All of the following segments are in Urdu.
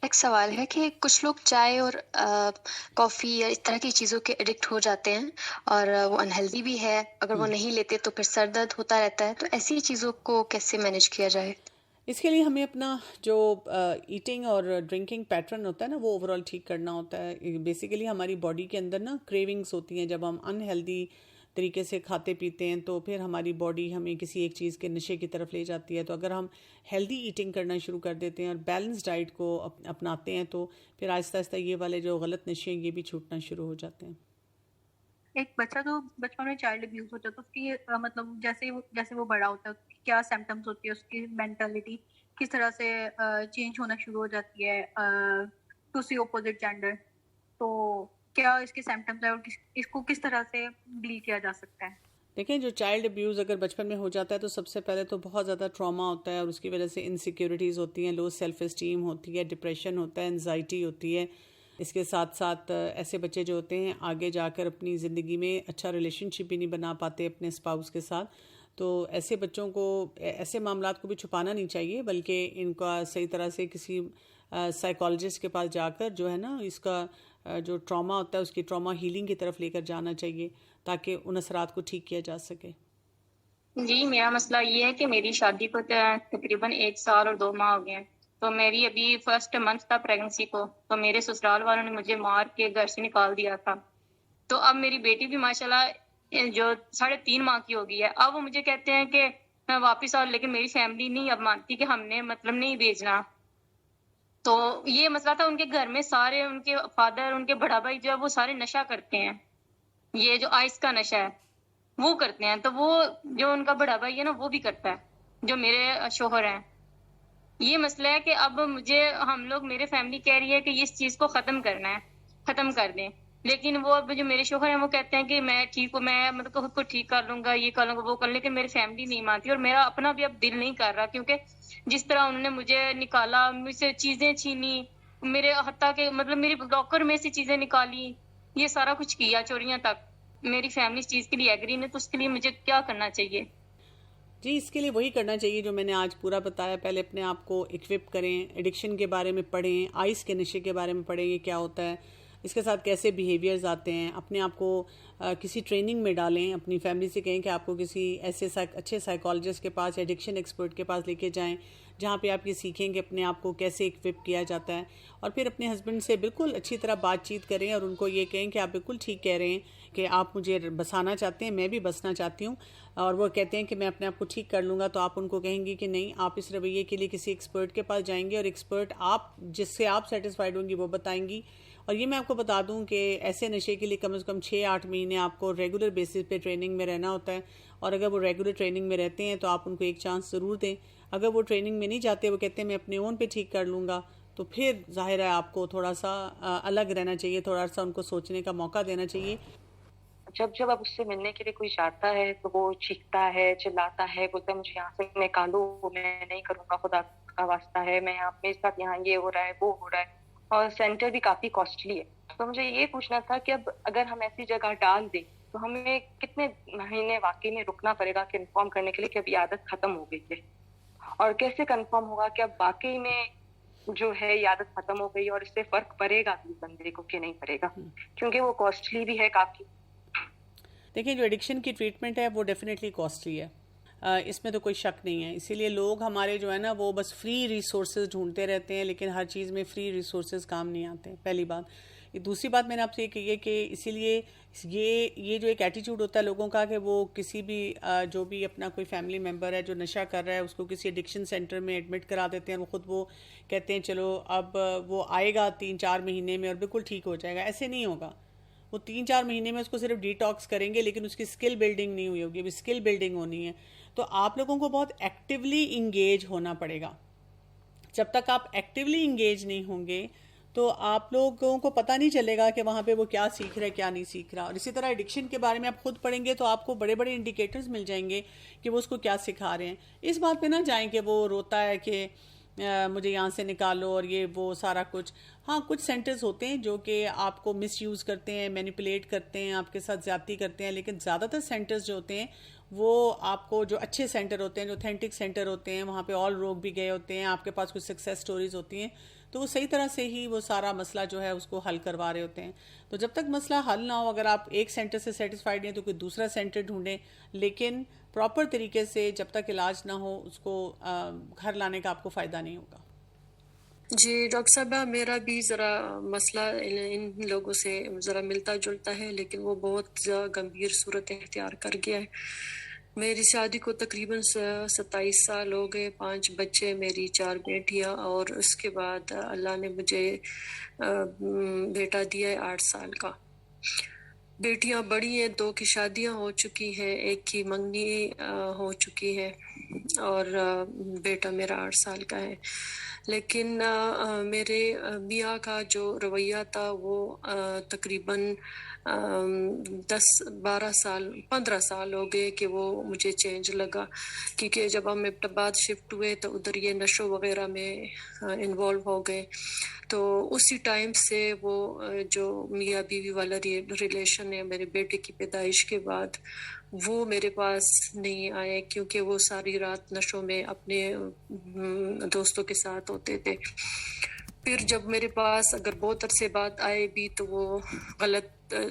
ایک سوال ہے کہ کچھ لوگ چائے اور کافی یا اس طرح کی چیزوں کے ایڈکٹ ہو جاتے ہیں، اور وہ انہیلدی بھی ہے، اگر وہ ہم۔ نہیں لیتے تو پھر سر درد ہوتا رہتا ہے، تو ایسی چیزوں کو کیسے مینیج کیا جائے؟ اس کے لیے ہمیں اپنا جو ایٹنگ اور ڈرنکنگ پیٹرن ہوتا ہے نا وہ اوور آل ٹھیک کرنا ہوتا ہے. بیسیکلی ہماری باڈی کے اندر نا کریونگس ہوتی ہیں. جب ہم انہیلدی طریقے سے کھاتے پیتے ہیں تو پھر ہماری باڈی ہمیں کسی ایک چیز کے نشے کی طرف لے جاتی ہے. تو اگر ہم ہیلدی ایٹنگ کرنا شروع کر دیتے ہیں اور بیلنس ڈائٹ کو اپناتے ہیں تو پھر آہستہ آہستہ یہ والے جو غلط نشے ہیں یہ بھی چھوٹنا شروع ہو جاتے ہیں. ایک بچہ جو بچپن میں چائلڈ ابیوز ہوتا ہے تو اس کی مطلب جیسے وہ بڑا ہوتا ہے کیا سمپٹمس ہوتی ہے، اس کی مینٹلٹی کس طرح سے چینج ہونا شروع ہو جاتی ہے ٹو سی اپوزٹ جینڈر، تو کیا اس کے سمپٹمس ہے اور اس کو کس طرح سے ڈیل کیا جا سکتا ہے؟ دیکھیں، جو چائلڈ ابیوز اگر بچپن میں ہو جاتا ہے تو سب سے پہلے تو بہت زیادہ ٹراما ہوتا ہے اور اس کی وجہ سے انسیکیورٹیز ہوتی ہیں، لو سیلف اسٹیم ہوتی ہے، ڈپریشن ہوتا ہے، انزائٹی ہوتی ہے. اس کے ساتھ ساتھ ایسے بچے جو ہوتے ہیں آگے جا کر اپنی زندگی میں اچھا ریلیشن شپ بھی نہیں بنا پاتے اپنے اسپاؤس کے ساتھ. تو ایسے بچوں کو ایسے معاملات کو بھی چھپانا نہیں چاہیے، بلکہ ان کا صحیح طرح سے کسی سائیکالوجسٹ کے پاس جا کر جو ہے نا اس کا جو ٹراما ہوتا ہے اس کی ٹراما ہیلنگ کی طرف لے کر جانا چاہیے تاکہ ان اثرات کو ٹھیک کیا جا سکے. جی، میرا مسئلہ یہ ہے کہ میری شادی کو تقریباً 1 سال اور 2 ماہ ہو گئے ہیں. تو میری ابھی فرسٹ منتھ تھا پریگنسی کو، تو میرے سسرال والوں نے مجھے مار کے گھر سے نکال دیا تھا. تو اب میری بیٹی بھی ماشاءاللہ جو 3.5 ماہ کی ہو گئی ہے، اب وہ مجھے کہتے ہیں کہ میں واپس آؤں، لیکن میری فیملی نہیں اب مانتی کہ ہم نے مطلب نہیں بھیجنا. تو یہ مسئلہ تھا، ان کے گھر میں سارے ان کے فادر، ان کے بڑا بھائی جو ہے وہ سارے نشہ کرتے ہیں، یہ جو آئس کا نشہ ہے وہ کرتے ہیں. تو وہ جو ان کا بڑا بھائی ہے نا وہ بھی کرتا ہے، جو میرے شوہر ہیں. یہ مسئلہ ہے کہ اب ہم لوگ میرے فیملی کہہ رہی ہے کہ اس چیز کو ختم کرنا ہے، ختم کر دیں. لیکن وہ اب جو میرے شوہر ہیں وہ کہتے ہیں کہ میں ٹھیک ہوں، میں مطلب خود کو ٹھیک کر لوں گا، یہ کر لوں گا وہ کر لوں گا. لیکن میری فیملی نہیں مانتی اور میرا اپنا بھی اب دل نہیں کر رہا، کیونکہ جس طرح انہوں نے مجھے نکالا، مجھ سے چیزیں چھینی، میرے حتیٰ کہ مطلب میری لاکر میں سے چیزیں نکالی، یہ سارا کچھ کیا، چوریاں تک. میری فیملی اس چیز کے لیے ایگری نہیں، تو اس کے لیے مجھے کیا کرنا چاہیے؟ جی، اس کے لیے وہی کرنا چاہیے جو میں نے آج پورا بتایا. پہلے اپنے آپ کو اکوپ کریں، ایڈکشن کے بارے میں پڑھیں، آئس کے نشے کے بارے میں پڑھیں یہ کیا ہوتا ہے، اس کے ساتھ کیسے بیہیویئرز آتے ہیں. اپنے آپ کو کسی ٹریننگ میں ڈالیں، اپنی فیملی سے کہیں کہ آپ کو کسی ایسے اچھے سائیکالوجسٹ کے پاس، ایڈکشن ایکسپرٹ کے پاس لے کے جائیں جہاں پہ آپ یہ سیکھیں کہ اپنے آپ کو کیسے اکوپ کیا جاتا ہے. اور پھر اپنے ہسبینڈ سے بالکل اچھی طرح بات چیت کریں اور ان کو یہ کہیں کہ آپ بالکل ٹھیک کہہ رہے ہیں کہ آپ مجھے بسانا چاہتے ہیں، میں بھی بسنا چاہتی ہوں. اور وہ کہتے ہیں کہ میں اپنے آپ کو ٹھیک کر لوں گا، تو آپ ان کو کہیں گی کہ نہیں، آپ اس رویے کے لیے کسی ایکسپرٹ کے پاس جائیں گے اور ایکسپرٹ آپ جس سے آپ سیٹسفائیڈ ہوں گی وہ بتائیں گی. اور یہ میں آپ کو بتا دوں کہ ایسے نشے کے لیے کم از کم 6-8 مہینے آپ کو ریگولر بیسس پہ ٹریننگ میں رہنا ہوتا ہے. اور اگر وہ ریگولر ٹریننگ میں رہتے ہیں تو آپ ان کو ایک چانس ضرور دیں. اگر وہ ٹریننگ میں نہیں جاتے، وہ کہتے ہیں میں اپنے اون پہ ٹھیک کر لوں گا، تو پھر ظاہر ہے آپ کو تھوڑا سا الگ رہنا چاہیے، تھوڑا سا ان کو سوچنے کا موقع دینا چاہیے. جب اب اس سے ملنے کے لیے کوئی جاتا ہے تو وہ چیختا ہے، چلاتا ہے، بولتا ہے مجھے یہاں سے نکالو، میں نہیں کروں گا، خدا کا واسطہ ہے، میں میرے ساتھ یہاں یہ ہو رہا ہے وہ ہو رہا ہے. اور سینٹر بھی کافی کاسٹلی ہے. تو مجھے یہ پوچھنا تھا کہ اب اگر ہم ایسی جگہ ڈال دیں تو ہمیں کتنے مہینے واقعی میں رکنا پڑے گا کہ انفارم کرنے کے لیے کہ اب یہ عادت ختم ہو گئی ہے؟ اور کیسے کنفرم ہوگا کہ اب واقعی میں جو ہے یہ عادت ختم ہو گئی اور اس سے فرق پڑے گا بھی بندے کو کہ نہیں پڑے گا؟ کیونکہ وہ کاسٹلی بھی ہے کافی. دیکھیں، جو ایڈکشن کی ٹریٹمنٹ ہے وہ ڈیفینیٹلی کاسٹلی ہے، اس میں تو کوئی شک نہیں ہے. اسی لیے لوگ ہمارے جو ہے نا وہ بس فری ریسورسز ڈھونڈتے رہتے ہیں، لیکن ہر چیز میں فری ریسورسز کام نہیں آتے، پہلی بات. دوسری بات میں نے آپ سے یہ کہی ہے کہ اسی لیے یہ جو ایک ایٹیٹیوڈ ہوتا ہے لوگوں کا کہ وہ کسی بھی جو بھی اپنا کوئی فیملی ممبر ہے جو نشہ کر رہا ہے اس کو کسی ایڈکشن سینٹر میں ایڈمٹ کرا دیتے ہیں، وہ کہتے ہیں چلو اب وہ آئے گا 3-4 مہینے میں اور بالکل ٹھیک ہو جائے گا. ایسے نہیں ہوگا. وہ 3-4 مہینے میں اس کو صرف ڈی ٹاکس کریں گے، لیکن اس کی اسکل بلڈنگ نہیں ہوئی ہوگی. ابھی اسکل بلڈنگ ہونی ہے تو آپ لوگوں کو بہت ایکٹیولی انگیج ہونا پڑے گا. جب تک آپ ایکٹیولی انگیج نہیں ہوں گے تو آپ لوگوں کو پتہ نہیں چلے گا کہ وہاں پہ وہ کیا سیکھ رہا ہے کیا نہیں سیکھ رہا. اور اسی طرح ایڈکشن کے بارے میں آپ خود پڑھیں گے تو آپ کو بڑے بڑے انڈیکیٹرز مل جائیں گے کہ وہ اس کو کیا سکھا رہے ہیں. اس بات پہ نہ جائیں کہ وہ روتا ہے کہ مجھے یہاں سے نکالو اور یہ وہ سارا کچھ. ہاں، کچھ سینٹرز ہوتے ہیں جو کہ آپ کو مس یوز کرتے ہیں، مینیپولیٹ کرتے ہیں، آپ کے ساتھ زیادتی کرتے ہیں، لیکن زیادہ تر سینٹرز جو ہوتے ہیں وہ آپ کو جو اچھے سینٹر ہوتے ہیں، جو اوتھینٹک سینٹر ہوتے ہیں، وہاں پہ آل لوگ بھی گئے ہوتے ہیں، آپ کے پاس کچھ سکسیس سٹوریز ہوتی ہیں، تو وہ صحیح طرح سے ہی وہ سارا مسئلہ جو ہے اس کو حل کروا رہے ہوتے ہیں. تو جب تک مسئلہ حل نہ ہو، اگر آپ ایک سینٹر سے سیٹسفائیڈ ہیں تو کوئی دوسرا سینٹر ڈھونڈیں، لیکن پراپر طریقے سے جب تک علاج نہ ہو اس کو گھر لانے کا آپ کو فائدہ نہیں ہوگا. جی ڈاکٹر صاحبہ، میرا بھی ذرا مسئلہ ان لوگوں سے ذرا ملتا جلتا ہے، لیکن وہ بہت گمبھیر صورت اختیار کر گیا ہے. میری شادی کو تقریباً 27 سال ہو گئے، 5 بچے، میری 4 بیٹیاں، اور اس کے بعد اللہ نے مجھے بیٹا دیا ہے 8 سال کا. بیٹیاں بڑی ہیں، 2 کی شادیاں ہو چکی ہیں، 1 کی منگنی ہو چکی ہے، اور بیٹا میرا 8 سال کا ہے. لیکن میرے میاں کا جو رویہ تھا وہ تقریباً 15 سال ہو گئے کہ وہ مجھے چینج لگا، کیونکہ جب ہم ابتباد شفٹ ہوئے تو ادھر یہ نشو وغیرہ میں انوالو ہو گئے. تو اسی ٹائم سے وہ جو میاں بیوی والا ریلیشن ہے میرے بیٹے کی پیدائش کے بعد، وہ میرے پاس نہیں آئے، کیونکہ وہ ساری رات نشوں میں اپنے دوستوں کے ساتھ ہوتے تھے. پھر جب میرے پاس اگر بہت عرصے بعد آئے بھی تو وہ غلط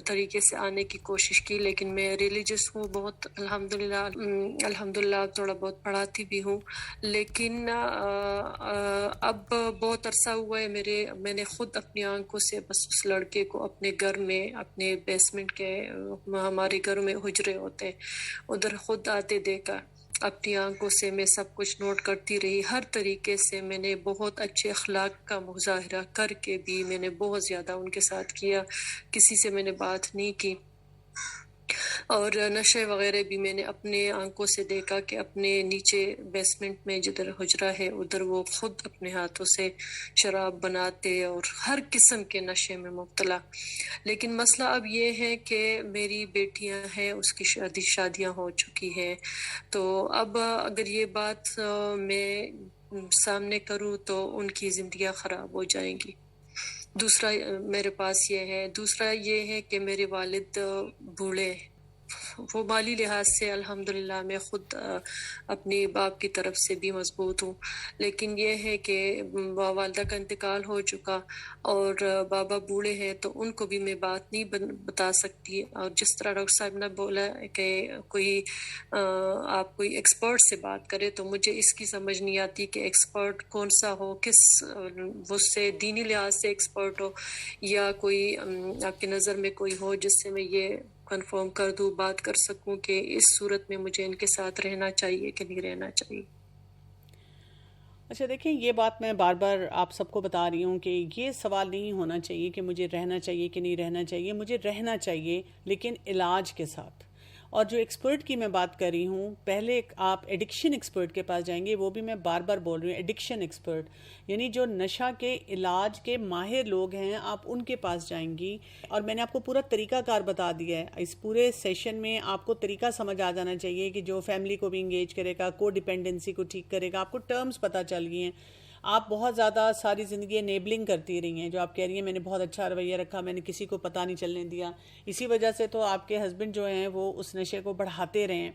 طریقے سے آنے کی کوشش کی. لیکن میں ریلیجس ہوں بہت، الحمدللہ تھوڑا بہت پڑھاتی بھی ہوں. لیکن اب بہت عرصہ ہوا ہے میں نے خود اپنی آنکھوں سے بس اس لڑکے کو اپنے گھر میں، اپنے بیسمنٹ کے، ہمارے گھر میں حجرے ہوتے ہیں، ادھر خود آتے دیکھا. اپنی آنکھوں سے میں سب کچھ نوٹ کرتی رہی. ہر طریقے سے میں نے بہت اچھے اخلاق کا مظاہرہ کر کے بھی میں نے بہت زیادہ ان کے ساتھ کیا، کسی سے میں نے بات نہیں کی. اور نشے وغیرہ بھی میں نے اپنے آنکھوں سے دیکھا کہ اپنے نیچے بیسمنٹ میں جدھر حجرہ ہے ادھر وہ خود اپنے ہاتھوں سے شراب بناتے اور ہر قسم کے نشے میں مبتلا. لیکن مسئلہ اب یہ ہے کہ میری بیٹیاں ہیں، اس کی شادیاں ہو چکی ہیں. تو اب اگر یہ بات میں سامنے کروں تو ان کی زندگیاں خراب ہو جائیں گی. دوسرا میرے پاس دوسرا یہ ہے کہ میرے والد بوڑھے، وہ مالی لحاظ سے الحمدللہ میں خود اپنی باپ کی طرف سے بھی مضبوط ہوں. لیکن یہ ہے کہ والدہ کا انتقال ہو چکا اور بابا بوڑھے ہیں، تو ان کو بھی میں بات نہیں بتا سکتی. اور جس طرح ڈاکٹر صاحب نے بولا کہ آپ کوئی ایکسپرٹ سے بات کرے، تو مجھے اس کی سمجھ نہیں آتی کہ ایکسپرٹ کون سا ہو، کس وہ سے دینی لحاظ سے ایکسپرٹ ہو، یا کوئی آپ کی نظر میں کوئی ہو جس سے میں یہ کنفرم کر دوں، بات کر سکوں کہ اس صورت میں مجھے ان کے ساتھ رہنا چاہیے کہ نہیں رہنا چاہیے. اچھا دیکھیں، یہ بات میں بار بار آپ سب کو بتا رہی ہوں کہ یہ سوال نہیں ہونا چاہیے کہ مجھے رہنا چاہیے کہ نہیں رہنا چاہیے. مجھے رہنا چاہیے، لیکن علاج کے ساتھ. اور جو ایکسپرٹ کی میں بات کر رہی ہوں، پہلے آپ ایڈکشن ایکسپرٹ کے پاس جائیں گے. وہ بھی میں بار بار بول رہی ہوں، ایڈکشن ایکسپرٹ، یعنی جو نشہ کے علاج کے ماہر لوگ ہیں، آپ ان کے پاس جائیں گی. اور میں نے آپ کو پورا طریقہ کار بتا دیا ہے. اس پورے سیشن میں آپ کو طریقہ سمجھ آ جانا چاہیے کہ جو فیملی کو بھی انگیج کرے گا، کو ڈیپینڈنسی کو ٹھیک کرے گا. آپ کو ٹرمز پتہ چل گئی ہیں. آپ بہت زیادہ ساری زندگی انیبلنگ کرتی رہی ہیں، جو آپ کہہ رہی ہیں میں نے بہت اچھا رویہ رکھا، میں نے کسی کو پتہ نہیں چلنے دیا. اسی وجہ سے تو آپ کے ہسبینڈ جو ہیں وہ اس نشے کو بڑھاتے رہے ہیں.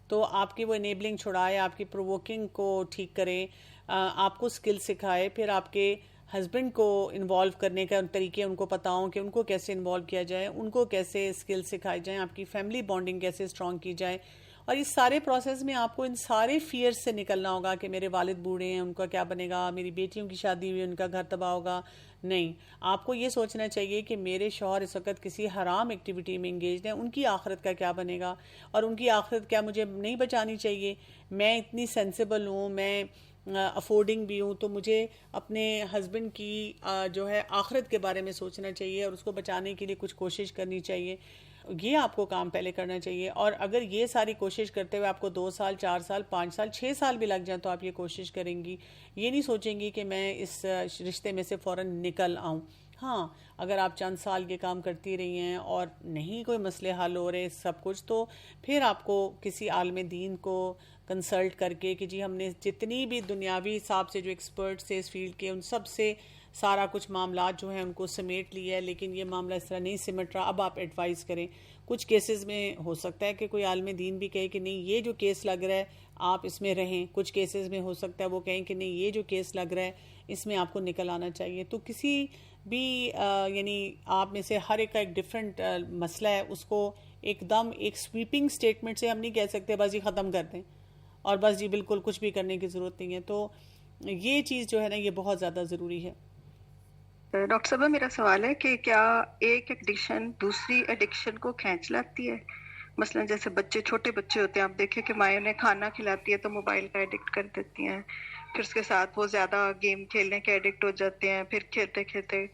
تو آپ کی وہ انیبلنگ چھڑائے، آپ کی پرووکنگ کو ٹھیک کرے، آپ کو سکل سکھائے، پھر آپ کے ہسبینڈ کو انوالو کرنے کا طریقے ان کو پتہ ہوں کہ ان کو کیسے انوالو کیا جائے، ان کو کیسے سکل سکھائے جائیں، آپ کی فیملی بانڈنگ کیسے اسٹرانگ کی جائے. اور اس سارے پروسیس میں آپ کو ان سارے فیئر سے نکلنا ہوگا کہ میرے والد بوڑھے ہیں، ان کا کیا بنے گا، میری بیٹیوں کی شادی ہوئی، ان کا گھر تباہ ہوگا. نہیں، آپ کو یہ سوچنا چاہیے کہ میرے شوہر اس وقت کسی حرام ایکٹیویٹی میں انگیجڈ ہیں، ان کی آخرت کا کیا بنے گا، اور ان کی آخرت کیا مجھے نہیں بچانی چاہیے. میں اتنی سینسیبل ہوں، میں افورڈنگ بھی ہوں، تو مجھے اپنے ہسبینڈ کی جو ہے آخرت کے بارے میں سوچنا چاہیے اور اس کو بچانے کے لیے کچھ کوشش کرنی چاہیے. یہ آپ کو کام پہلے کرنا چاہیے. اور اگر یہ ساری کوشش کرتے ہوئے آپ کو 2 سال 4 سال 5 سال 6 سال بھی لگ جائیں تو آپ یہ کوشش کریں گی. یہ نہیں سوچیں گی کہ میں اس رشتے میں سے فوراً نکل آؤں. ہاں، اگر آپ چند سال کے کام کرتی رہی ہیں اور نہیں کوئی مسئلے حل ہو رہے سب کچھ، تو پھر آپ کو کسی عالم دین کو کنسلٹ کر کے کہ جی ہم نے جتنی بھی دنیاوی حساب سے جو ایکسپرٹس تھے اس فیلڈ کے ان سب سے سارا کچھ معاملات جو ہیں ان کو سمیٹ لیا ہے، لیکن یہ معاملہ اس طرح نہیں سمٹ رہا، اب آپ ایڈوائز کریں. کچھ کیسز میں ہو سکتا ہے کہ کوئی عالم دین بھی کہے کہ نہیں یہ جو کیس لگ رہا ہے آپ اس میں رہیں، کچھ کیسز میں ہو سکتا ہے وہ کہیں کہ نہیں یہ جو کیس لگ رہا ہے اس میں آپ کو نکل آنا چاہیے. تو کسی بھی یعنی آپ میں سے ہر ایک کا ایک ڈفرینٹ مسئلہ ہے، اس کو ایک دم ایک سویپنگ سٹیٹمنٹ سے ہم نہیں کہہ سکتے بس یہ ختم کر دیں اور بس جی بالکل کچھ بھی کرنے کی ضرورت نہیں ہے. تو یہ چیز جو ہے نا یہ بہت زیادہ ضروری ہے. ڈاکٹر صاحبہ میرا سوال ہے کہ کیا ایک ایڈکشن دوسری ایڈکشن کو کھینچ لاتی ہے؟ مثلا جیسے بچے چھوٹے بچے ہوتے ہیں، آپ دیکھیں کہ مائیں انہیں کھانا کھلاتی ہے تو موبائل کا ایڈکٹ کر دیتی ہیں، پھر اس کے ساتھ وہ زیادہ گیم کھیلنے کے ایڈکٹ ہو جاتے ہیں، پھر کھیلتے کھیلتے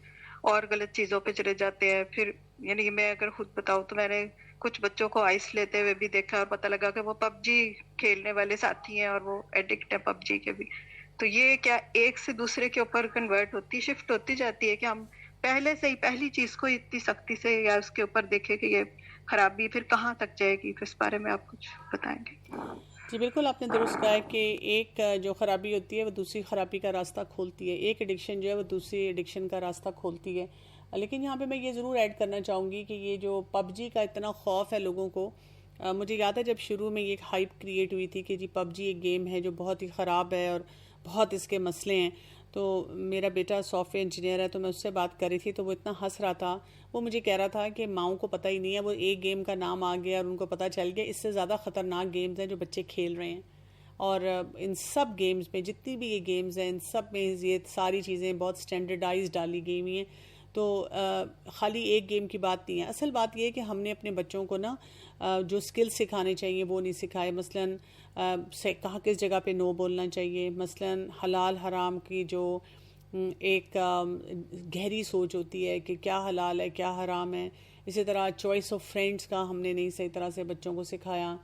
اور غلط چیزوں پہ چلے جاتے ہیں. پھر یعنی میں اگر خود بتاؤں تو میں نے کچھ بچوں کو آئس لیتے ہوئے بھی دیکھا اور پتہ لگا کہ وہ پب جی کھیلنے والے ساتھی ہیں اور وہ ایڈکٹ ہیں پب جی کے بھی. تو یہ کیا ایک سے دوسرے کے اوپر کنورٹ ہوتی شفٹ ہوتی جاتی ہے کہ ہم پہلے سے ہی پہلی چیز کو اتنی سختی سے یا اس کے اوپر دیکھیں کہ یہ خرابی پھر کہاں تک جائے گی؟ پھر اس بارے میں آپ کچھ بتائیں گے؟ جی بالکل آپ نے درست کہا ہے کہ ایک جو خرابی ہوتی ہے وہ دوسری خرابی کا راستہ کھولتی ہے، ایک ایڈکشن جو ہے وہ دوسری ایڈکشن کا راستہ کھولتی ہے. لیکن یہاں پہ میں یہ ضرور ایڈ کرنا چاہوں گی کہ یہ جو پب جی کا اتنا خوف ہے لوگوں کو، مجھے یاد ہے جب شروع میں یہ ہائپ کریٹ ہوئی تھی کہ جی پب جی ایک گیم ہے جو بہت ہی خراب ہے اور بہت اس کے مسئلے ہیں، تو میرا بیٹا سافٹ ویئر انجینئر ہے تو میں اس سے بات کر رہی تھی تو وہ اتنا ہنس رہا تھا، وہ مجھے کہہ رہا تھا کہ ماؤں کو پتہ ہی نہیں ہے، وہ ایک گیم کا نام آ گیا اور ان کو پتہ چل گیا اس سے زیادہ خطرناک گیمز ہیں جو بچے کھیل رہے ہیں. اور ان سب گیمز میں جتنی بھی یہ گیمز ہیں ان سب میں یہ ساری چیزیں بہت سٹینڈرڈائز ڈالی گئی ہوئی ہیں. تو خالی ایک گیم کی بات نہیں ہے، اصل بات یہ ہے کہ ہم نے اپنے بچوں کو نا جو سکل سکھانے چاہیے وہ نہیں سکھائے. مثلاً کہاں کس جگہ پہ نو بولنا چاہیے، مثلاً حلال حرام کی جو ایک گہری سوچ ہوتی ہے کہ کیا حلال ہے کیا حرام ہے. اسی طرح چوائس آف فرینڈس کا ہم نے نہیں صحیح طرح سے بچوں کو سکھایا.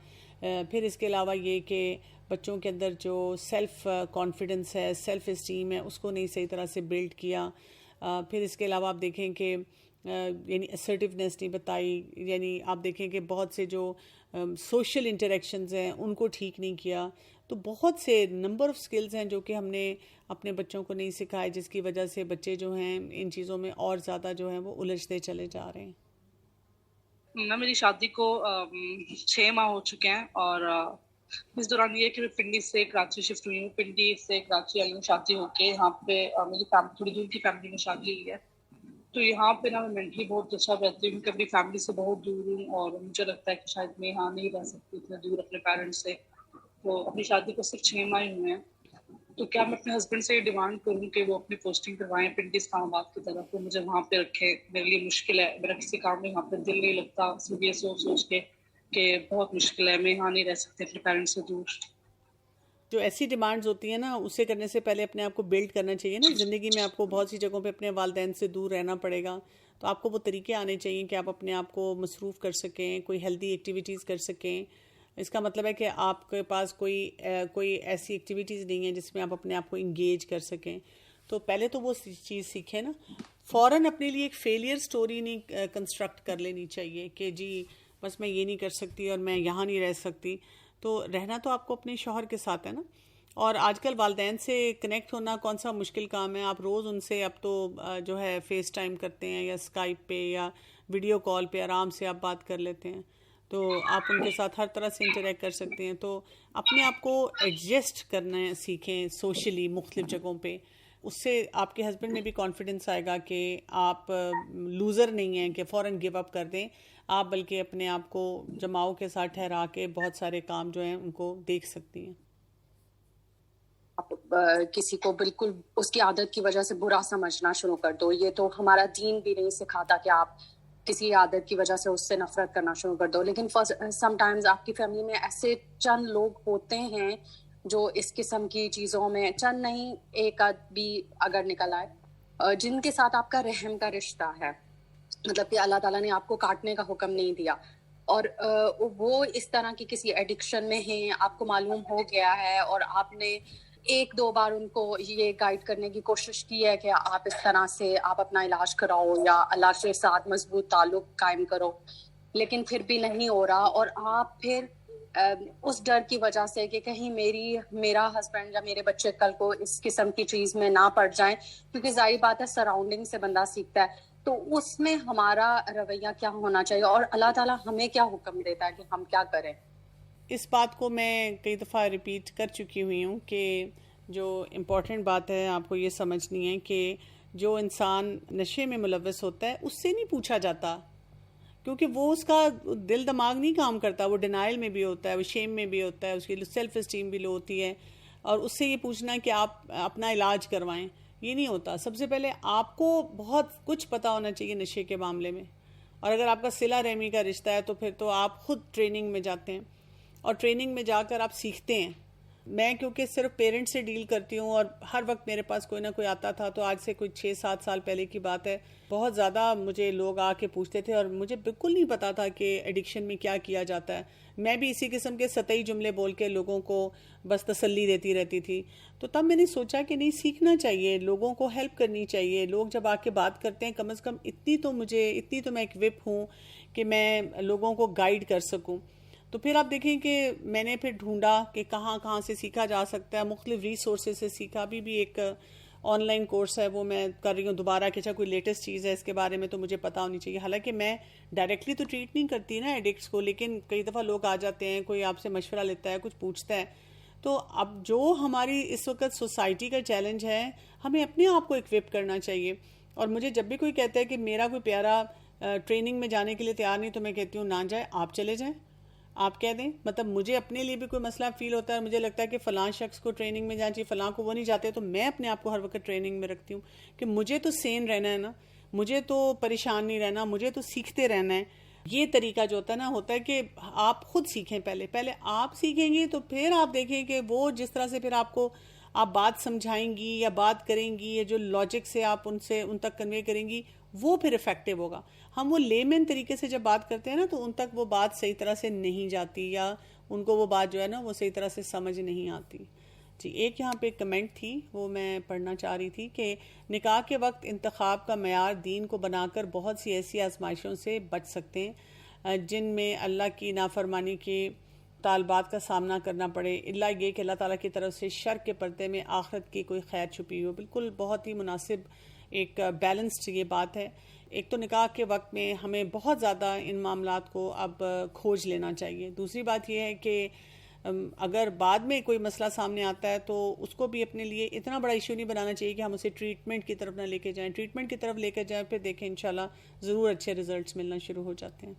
پھر اس کے علاوہ یہ کہ بچوں کے اندر جو سیلف کانفیڈنس ہے، سیلف اسٹیم ہے، اس کو نہیں صحیح طرح سے بلڈ کیا. پھر اس کے علاوہ آپ دیکھیں کہ یعنی اسرٹیونیس نہیں بتائی، یعنی آپ دیکھیں کہ بہت سے جو سوشل انٹریکشنز ہیں ان کو ٹھیک نہیں کیا. تو بہت سے نمبر آف سکلز ہیں جو کہ ہم نے اپنے بچوں کو نہیں سکھائے، جس کی وجہ سے بچے جو ہیں ان چیزوں میں اور زیادہ جو ہیں وہ الجھتے چلے جا رہے ہیں. میری شادی کو 6 ماہ ہو چکے ہیں اور اس دوران یہ کہ میں پنڈی سے کراچی شفٹ ہوئی ہوں. پنڈی سے کراچی آئی ہوں شادی ہو کے. یہاں پہ میری تھوڑی دور کی فیملی میں شادی ہوئی ہے، تو یہاں پہ نا میں مینٹلی بہت اچھا رہتی ہوں کیونکہ اپنی فیملی سے بہت دور ہوں اور مجھے لگتا ہے کہ شاید میں یہاں نہیں رہ سکتی اتنے دور اپنے پیرنٹس سے. تو اپنی شادی کو صرف 6 ماہ ہوئے ہیں، تو کیا میں اپنے ہسبینڈ سے یہ ڈیمانڈ کروں کہ وہ اپنی پوسٹنگ کروائیں پنڈی اسلام آباد کی طرف، وہ مجھے وہاں پہ رکھے؟ میرے لیے مشکل ہے، میرا کسی کام میں یہاں پہ دل نہیں لگتا، صرف یہ سوچ کے کہ بہت مشکل ہے، میں یہاں نہیں رہ سکتی اپنے پیرنٹس سے دور. جو ایسی ڈیمانڈز ہوتی ہیں نا اسے کرنے سے پہلے اپنے آپ کو بلڈ کرنا چاہیے نا. زندگی میں آپ کو بہت سی جگہوں پہ اپنے والدین سے دور رہنا پڑے گا، تو آپ کو وہ طریقے آنے چاہیے کہ آپ اپنے آپ کو مصروف کر سکیں، کوئی ہیلدی ایکٹیویٹیز کر سکیں. اس کا مطلب ہے کہ آپ کے پاس کوئی ایسی ایکٹیویٹیز نہیں ہیں جس میں آپ اپنے آپ کو انگیج کر سکیں. تو پہلے تو وہ چیز سیکھیں نا. فوراً اپنے لیے ایک فیلئر سٹوری نہیں کنسٹرکٹ کر لینی چاہیے کہ جی بس میں یہ نہیں کر سکتی اور میں یہاں نہیں رہ سکتی. تو رہنا تو آپ کو اپنے شوہر کے ساتھ ہے نا. اور آج کل والدین سے کنیکٹ ہونا کون سا مشکل کام ہے. آپ روز ان سے اب تو جو ہے فیس ٹائم کرتے ہیں یا اسکائپ پہ یا ویڈیو کال پہ آرام سے آپ بات کر لیتے ہیں، تو آپ ان کے ساتھ ہر طرح سے انٹریکٹ کر سکتے ہیں. تو اپنے آپ کو ایڈجسٹ کرنا سیکھیں سوشلی مختلف جگہوں پہ. اس سے آپ کے ہسبینڈ میں بھی کانفیڈنس آئے گا کہ آپ لوزر نہیں ہیں کہ فوراً گیو اپ کر دیں آپ، بلکہ اپنے آپ کو جماؤ کے ساتھ ٹھہرا کے بہت سارے کام جو ہیں ان کو دیکھ سکتی ہیں. کسی کو بالکل اس کی عادت کی وجہ سے برا سمجھنا شروع کر دو. یہ تو ہمارا دین بھی نہیں سکھاتا کہ آپ کسی عادت کی وجہ سے اس سے نفرت کرنا شروع کر دو. لیکن سم ٹائمز آپ کی فیملی میں ایسے چند لوگ ہوتے ہیں جو اس قسم کی چیزوں میں، چند نہیں ایک آدھ بھی اگر نکل آئے، جن کے ساتھ آپ کا رحم کا رشتہ ہے، مطلب کہ اللہ تعالیٰ نے آپ کو کاٹنے کا حکم نہیں دیا، اور وہ اس طرح کی کسی ایڈکشن میں ہیں، آپ کو معلوم ہو گیا ہے اور آپ نے 1-2 بار ان کو یہ گائیڈ کرنے کی کوشش کی ہے کہ آپ اس طرح سے آپ اپنا علاج کراؤ یا اللہ کے ساتھ مضبوط تعلق قائم کرو، لیکن پھر بھی نہیں ہو رہا، اور آپ پھر اس ڈر کی وجہ سے کہ کہیں میرا ہسبینڈ یا میرے بچے کل کو اس قسم کی چیز میں نہ پڑ جائیں، کیونکہ ظاہر بات ہے سراؤنڈنگ سے بندہ سیکھتا ہے. تو اس میں ہمارا رویہ کیا ہونا چاہیے اور اللہ تعالیٰ ہمیں کیا حکم دیتا ہے کہ ہم کیا کریں؟ اس بات کو میں کئی دفعہ ریپیٹ کر چکی ہوئی ہوں کہ جو امپورٹنٹ بات ہے آپ کو یہ سمجھنی ہے کہ جو انسان نشے میں ملوث ہوتا ہے اس سے نہیں پوچھا جاتا، کیونکہ وہ اس کا دل دماغ نہیں کام کرتا، وہ ڈینائل میں بھی ہوتا ہے، وہ شیم میں بھی ہوتا ہے، اس کی سیلف اسٹیم بھی لو ہوتی ہے، اور اس سے یہ پوچھنا کہ آپ اپنا علاج کروائیں، یہ نہیں ہوتا. سب سے پہلے آپ کو بہت کچھ پتا ہونا چاہیے نشے کے معاملے میں، اور اگر آپ کا صلہ رحمی کا رشتہ ہے تو پھر تو آپ خود ٹریننگ میں جاتے ہیں، اور ٹریننگ میں جا کر آپ سیکھتے ہیں. میں کیونکہ صرف پیرنٹ سے ڈیل کرتی ہوں اور ہر وقت میرے پاس کوئی نہ کوئی آتا تھا، تو آج سے کوئی 6-7 سال پہلے کی بات ہے، بہت زیادہ مجھے لوگ آ کے پوچھتے تھے اور مجھے بالکل نہیں پتا تھا کہ ایڈکشن میں کیا کیا جاتا ہے. میں بھی اسی قسم کے سطحی جملے بول کے لوگوں کو بس تسلی دیتی رہتی تھی. تو تب میں نے سوچا کہ نہیں، سیکھنا چاہیے، لوگوں کو ہیلپ کرنی چاہیے. لوگ جب آ کے بات کرتے ہیں کم از کم اتنی تو میں ایک وپ ہوں کہ میں لوگوں کو گائیڈ کر سکوں. تو پھر آپ دیکھیں کہ میں نے پھر ڈھونڈا کہ کہاں سے سیکھا جا سکتا ہے، مختلف ریسورسز سے سیکھا. بھی ایک آن لائن کورس ہے وہ میں کر رہی ہوں دوبارہ، کہ اچھا کوئی لیٹسٹ چیز ہے اس کے بارے میں تو مجھے پتا ہونی چاہیے. حالانکہ میں ڈائریکٹلی تو ٹریٹ نہیں کرتی نا ایڈکٹس کو، لیکن کئی دفعہ لوگ آ جاتے ہیں، کوئی آپ سے مشورہ لیتا ہے، کچھ پوچھتا ہے. تو اب جو ہماری اس وقت سوسائٹی کا چیلنج ہے، ہمیں اپنے آپ کو اکوپ کرنا چاہیے. اور مجھے جب بھی کوئی کہتا ہے کہ میرا کوئی پیارا ٹریننگ میں جانے کے لیے تیار نہیں، تو میں کہتی ہوں نہ جائے، آپ چلے جائیں، آپ کہہ دیں. مطلب مجھے اپنے لیے بھی کوئی مسئلہ فیل ہوتا ہے، مجھے لگتا ہے کہ فلاں شخص کو ٹریننگ میں جانا چاہیے، فلاں کو وہ نہیں جاتے، تو میں اپنے آپ کو ہر وقت ٹریننگ میں رکھتی ہوں کہ مجھے تو سین رہنا ہے نا، مجھے تو پریشان نہیں رہنا، مجھے تو سیکھتے رہنا ہے. یہ طریقہ جو ہوتا ہے نا، ہوتا ہے کہ آپ خود سیکھیں. پہلے آپ سیکھیں گی تو پھر آپ دیکھیں کہ وہ جس طرح سے پھر آپ بات سمجھائیں گی یا بات کریں گی، یا جو لاجک سے آپ ان تک کنوے کریں گی، وہ پھر افیکٹو ہوگا. ہم وہ لیمن طریقے سے جب بات کرتے ہیں نا، تو ان تک وہ بات صحیح طرح سے نہیں جاتی، یا ان کو وہ بات جو ہے نا وہ صحیح طرح سے سمجھ نہیں آتی. جی، ایک یہاں پہ کمنٹ تھی وہ میں پڑھنا چاہ رہی تھی کہ نکاح کے وقت انتخاب کا معیار دین کو بنا کر بہت سی ایسی آزمائشوں سے بچ سکتے ہیں جن میں اللہ کی نافرمانی کے طالبات کا سامنا کرنا پڑے، الا یہ کہ اللہ تعالیٰ کی طرف سے شر کے پردے میں آخرت کی کوئی خیر چھپی ہو. بالکل بہت ہی مناسب ایک بیلنسڈ یہ بات ہے. ایک تو نکاح کے وقت میں ہمیں بہت زیادہ ان معاملات کو اب کھوج لینا چاہیے. دوسری بات یہ ہے کہ اگر بعد میں کوئی مسئلہ سامنے آتا ہے تو اس کو بھی اپنے لیے اتنا بڑا ایشو نہیں بنانا چاہیے کہ ہم اسے ٹریٹمنٹ کی طرف نہ لے کے جائیں. ٹریٹمنٹ کی طرف لے کے جائیں، پھر دیکھیں انشاءاللہ ضرور اچھے ریزلٹس ملنا شروع ہو جاتے ہیں.